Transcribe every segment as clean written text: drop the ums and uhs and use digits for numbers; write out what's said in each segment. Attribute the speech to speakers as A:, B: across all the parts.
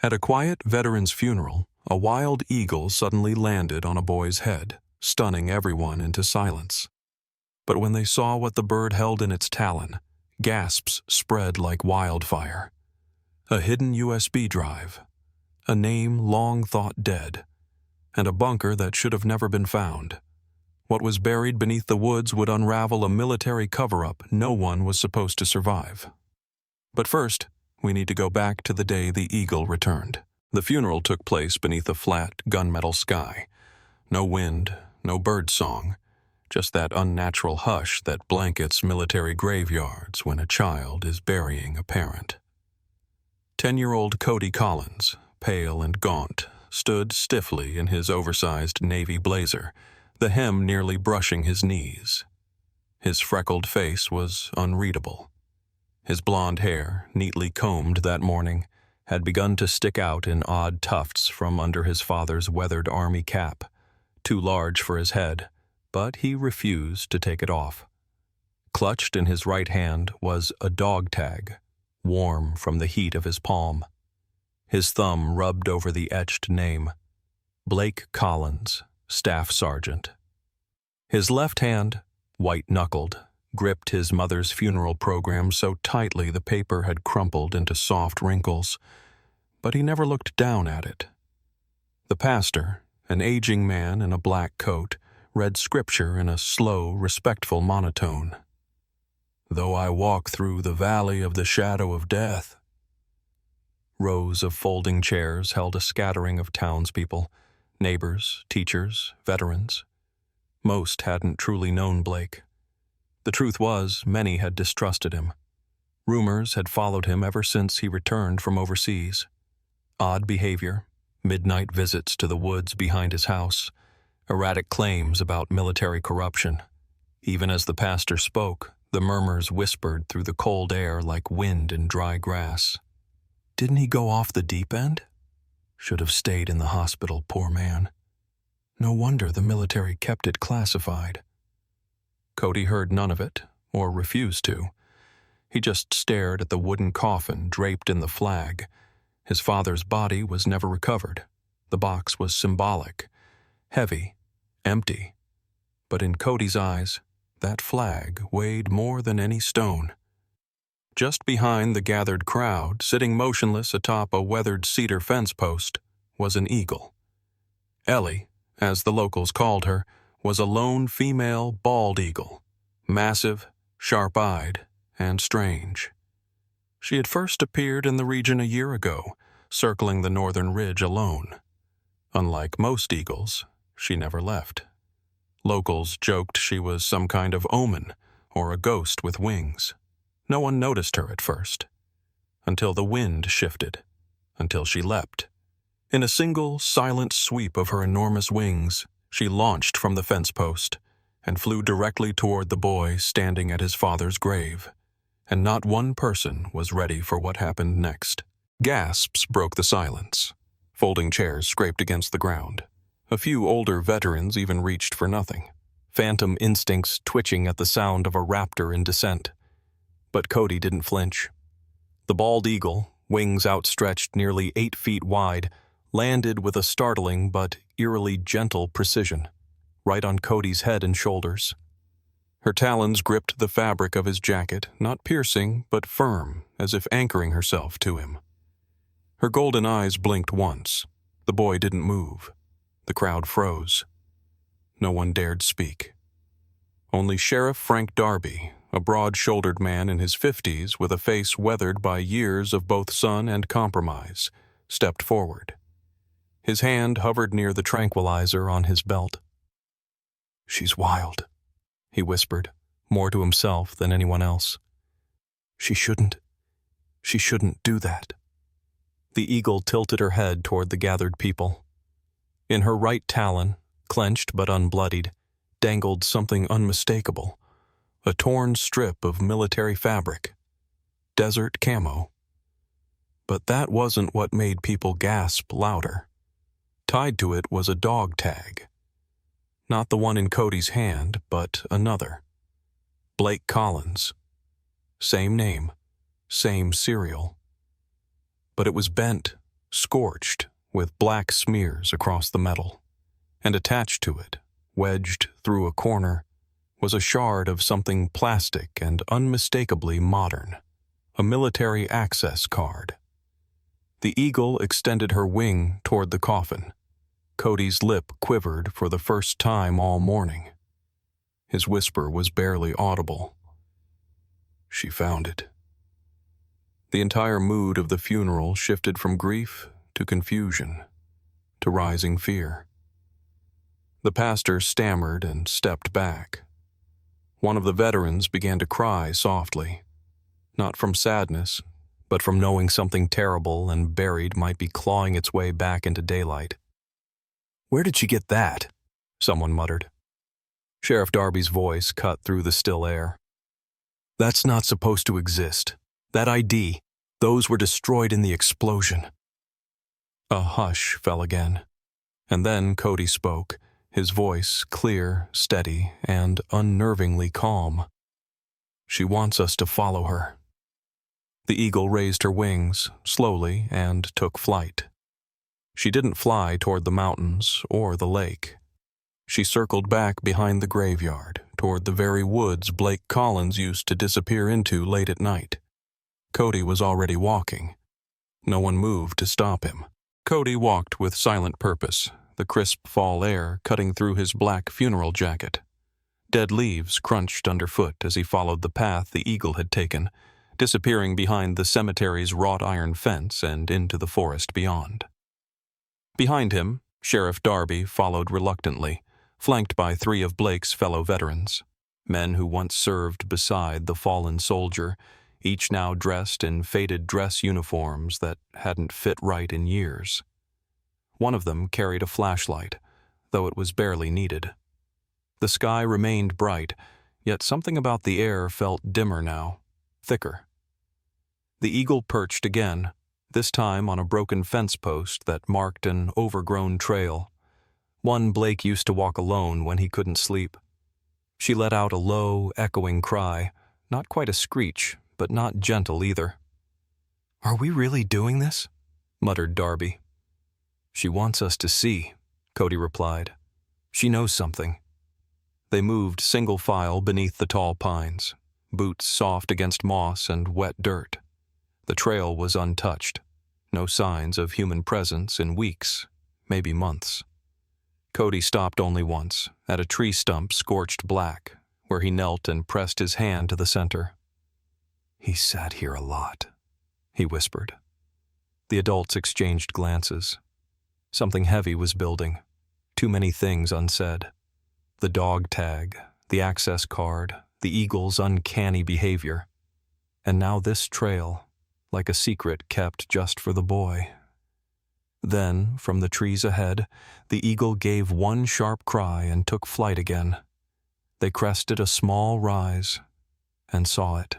A: At a quiet veteran's funeral, a wild eagle suddenly landed on a boy's head, stunning everyone into silence. But when they saw what the bird held in its talon, gasps spread like wildfire. A hidden USB drive, a name long thought dead, and a bunker that should have never been found. What was buried beneath the woods would unravel a military cover-up no one was supposed to survive. But first, we need to go back to the day the eagle returned. The funeral took place beneath a flat, gunmetal sky. No wind, no bird song, just that unnatural hush that blankets military graveyards when a child is burying a parent. 10-year-old Cody Collins, pale and gaunt, stood stiffly in his oversized navy blazer, the hem nearly brushing his knees. His freckled face was unreadable. His blonde hair, neatly combed that morning, had begun to stick out in odd tufts from under his father's weathered army cap, too large for his head, but he refused to take it off. Clutched in his right hand was a dog tag, warm from the heat of his palm. His thumb rubbed over the etched name, Blake Collins, Staff Sergeant. His left hand, white-knuckled, gripped his mother's funeral program so tightly the paper had crumpled into soft wrinkles, but he never looked down at it. The pastor, an aging man in a black coat, read scripture in a slow, respectful monotone. "Though I walk through the valley of the shadow of death." Rows of folding chairs held a scattering of townspeople, neighbors, teachers, veterans. Most hadn't truly known Blake. The truth was, many had distrusted him. Rumors had followed him ever since he returned from overseas. Odd behavior, midnight visits to the woods behind his house, erratic claims about military corruption. Even as the pastor spoke, the murmurs whispered through the cold air like wind in dry grass. Didn't he go off the deep end? Should have stayed in the hospital, poor man. No wonder the military kept it classified. Cody heard none of it, or refused to. He just stared at the wooden coffin draped in the flag. His father's body was never recovered. The box was symbolic, heavy, empty. But in Cody's eyes, that flag weighed more than any stone. Just behind the gathered crowd, sitting motionless atop a weathered cedar fence post, was an eagle. Ellie, as the locals called her, was a lone female bald eagle, massive, sharp-eyed, and strange. She had first appeared in the region a year ago, circling the northern ridge alone. Unlike most eagles, she never left. Locals joked she was some kind of omen or a ghost with wings. No one noticed her at first, until the wind shifted, until she leapt. In a single, silent sweep of her enormous wings, she launched from the fence post and flew directly toward the boy standing at his father's grave. And not one person was ready for what happened next. Gasps broke the silence. Folding chairs scraped against the ground. A few older veterans even reached for nothing, phantom instincts twitching at the sound of a raptor in descent. But Cody didn't flinch. The bald eagle, wings outstretched nearly 8 feet wide, landed with a startling but eerily gentle precision, right on Cody's head and shoulders. Her talons gripped the fabric of his jacket, not piercing, but firm, as if anchoring herself to him. Her golden eyes blinked once. The boy didn't move. The crowd froze. No one dared speak. Only Sheriff Frank Darby, a broad-shouldered man in his 50s with a face weathered by years of both sun and compromise, stepped forward. His hand hovered near the tranquilizer on his belt. "She's wild," he whispered, more to himself than anyone else. She shouldn't do that." The eagle tilted her head toward the gathered people. In her right talon, clenched but unbloodied, dangled something unmistakable, a torn strip of military fabric, desert camo. But that wasn't what made people gasp louder. Tied to it was a dog tag. Not the one in Cody's hand, but another. Blake Collins. Same name, same serial. But it was bent, scorched, with black smears across the metal, and attached to it, wedged through a corner, was a shard of something plastic and unmistakably modern, a military access card. The eagle extended her wing toward the coffin. Cody's lip quivered for the first time all morning. His whisper was barely audible. She found it. The entire mood of the funeral shifted from grief to confusion to rising fear. The pastor stammered and stepped back. One of the veterans began to cry softly, not from sadness, but from knowing something terrible and buried might be clawing its way back into daylight. "Where did she get that?" someone muttered. Sheriff Darby's voice cut through the still air. "That's not supposed to exist. That ID, those were destroyed in the explosion." A hush fell again, and then Cody spoke, his voice clear, steady, and unnervingly calm. "She wants us to follow her." The eagle raised her wings, slowly, and took flight. She didn't fly toward the mountains or the lake. She circled back behind the graveyard, toward the very woods Blake Collins used to disappear into late at night. Cody was already walking. No one moved to stop him. Cody walked with silent purpose, the crisp fall air cutting through his black funeral jacket. Dead leaves crunched underfoot as he followed the path the eagle had taken, disappearing behind the cemetery's wrought iron fence and into the forest beyond. Behind him, Sheriff Darby followed reluctantly, flanked by 3 of Blake's fellow veterans, men who once served beside the fallen soldier, each now dressed in faded dress uniforms that hadn't fit right in years. One of them carried a flashlight, though it was barely needed. The sky remained bright, yet something about the air felt dimmer now, thicker. The eagle perched again, this time on a broken fence post that marked an overgrown trail, one Blake used to walk alone when he couldn't sleep. She let out a low, echoing cry, not quite a screech, but not gentle either. "Are we really doing this?" muttered Darby. "She wants us to see," Cody replied. "She knows something." They moved single file beneath the tall pines, boots soft against moss and wet dirt. The trail was untouched, no signs of human presence in weeks, maybe months. Cody stopped only once, at a tree stump scorched black, where he knelt and pressed his hand to the center. "He sat here a lot," he whispered. The adults exchanged glances. Something heavy was building, too many things unsaid. The dog tag, the access card, the eagle's uncanny behavior. And now this trail, like a secret kept just for the boy. Then, from the trees ahead, the eagle gave one sharp cry and took flight again. They crested a small rise and saw it.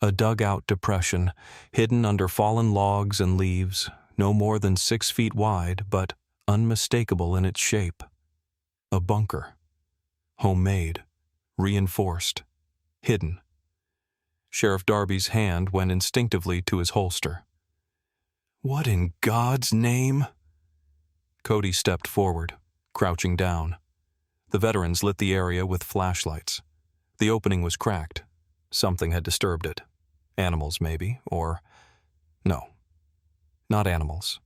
A: A dugout depression, hidden under fallen logs and leaves, no more than 6 feet wide, but unmistakable in its shape. A bunker. Homemade, reinforced, hidden. Sheriff Darby's hand went instinctively to his holster. "What in God's name?" Cody stepped forward, crouching down. The veterans lit the area with flashlights. The opening was cracked. Something had disturbed it. Animals, maybe, or... No, not animals.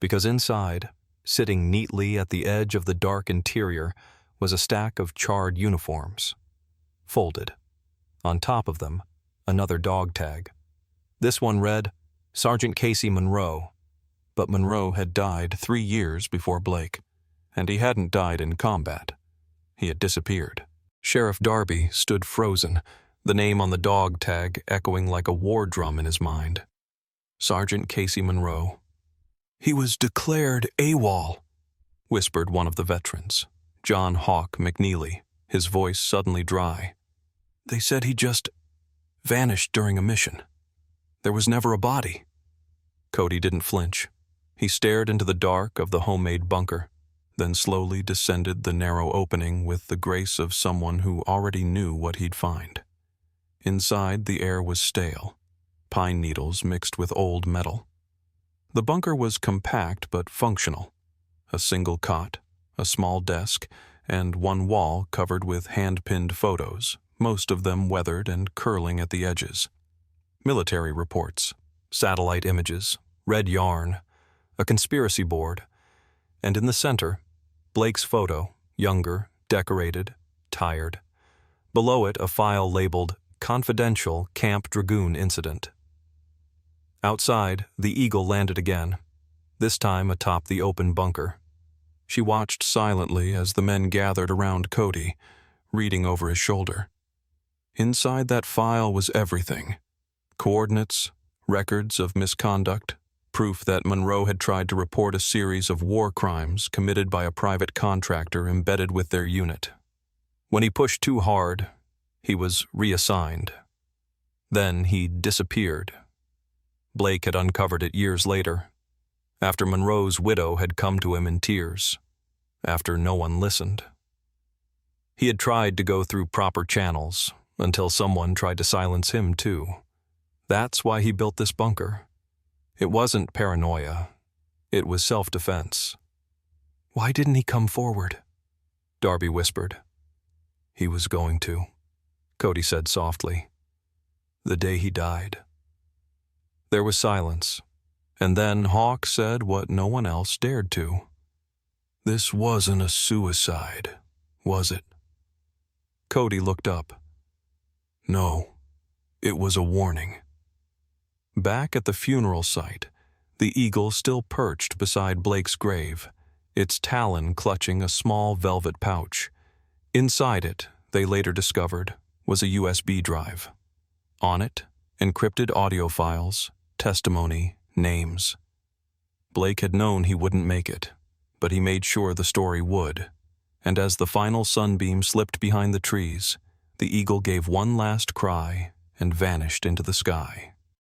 A: Because inside, sitting neatly at the edge of the dark interior, was a stack of charred uniforms. Folded. On top of them, another dog tag. This one read, Sergeant Casey Monroe. But Monroe had died 3 years before Blake, and he hadn't died in combat. He had disappeared. Sheriff Darby stood frozen, the name on the dog tag echoing like a war drum in his mind. Sergeant Casey Monroe. "He was declared AWOL," whispered one of the veterans, John Hawk McNeely, his voice suddenly dry. "They said he just vanished during a mission. There was never a body." Cody didn't flinch. He stared into the dark of the homemade bunker, then slowly descended the narrow opening with the grace of someone who already knew what he'd find. Inside, the air was stale, pine needles mixed with old metal. The bunker was compact but functional. A single cot, a small desk, and one wall covered with hand-pinned photos, most of them weathered and curling at the edges. Military reports, satellite images, red yarn, a conspiracy board, and in the center, Blake's photo, younger, decorated, tired. Below it, a file labeled Confidential Camp Dragoon Incident. Outside, the Eagle landed again, this time atop the open bunker. She watched silently as the men gathered around Cody, reading over his shoulder. Inside that file was everything: coordinates, records of misconduct, proof that Monroe had tried to report a series of war crimes committed by a private contractor embedded with their unit. When he pushed too hard, he was reassigned. Then he disappeared. Blake had uncovered it years later, after Monroe's widow had come to him in tears, after no one listened. He had tried to go through proper channels until someone tried to silence him too. That's why he built this bunker. It wasn't paranoia. It was self-defense. "Why didn't he come forward?" Darby whispered. "He was going to," Cody said softly. "The day he died." There was silence, and then Hawk said what no one else dared to. "This wasn't a suicide, was it?" Cody looked up. "No, it was a warning." Back at the funeral site, the Eagle still perched beside Blake's grave, its talon clutching a small velvet pouch. Inside it, they later discovered, was a USB drive. On it, encrypted audio files, testimony, names. Blake had known he wouldn't make it, but he made sure the story would. And as the final sunbeam slipped behind the trees, the Eagle gave one last cry and vanished into the sky.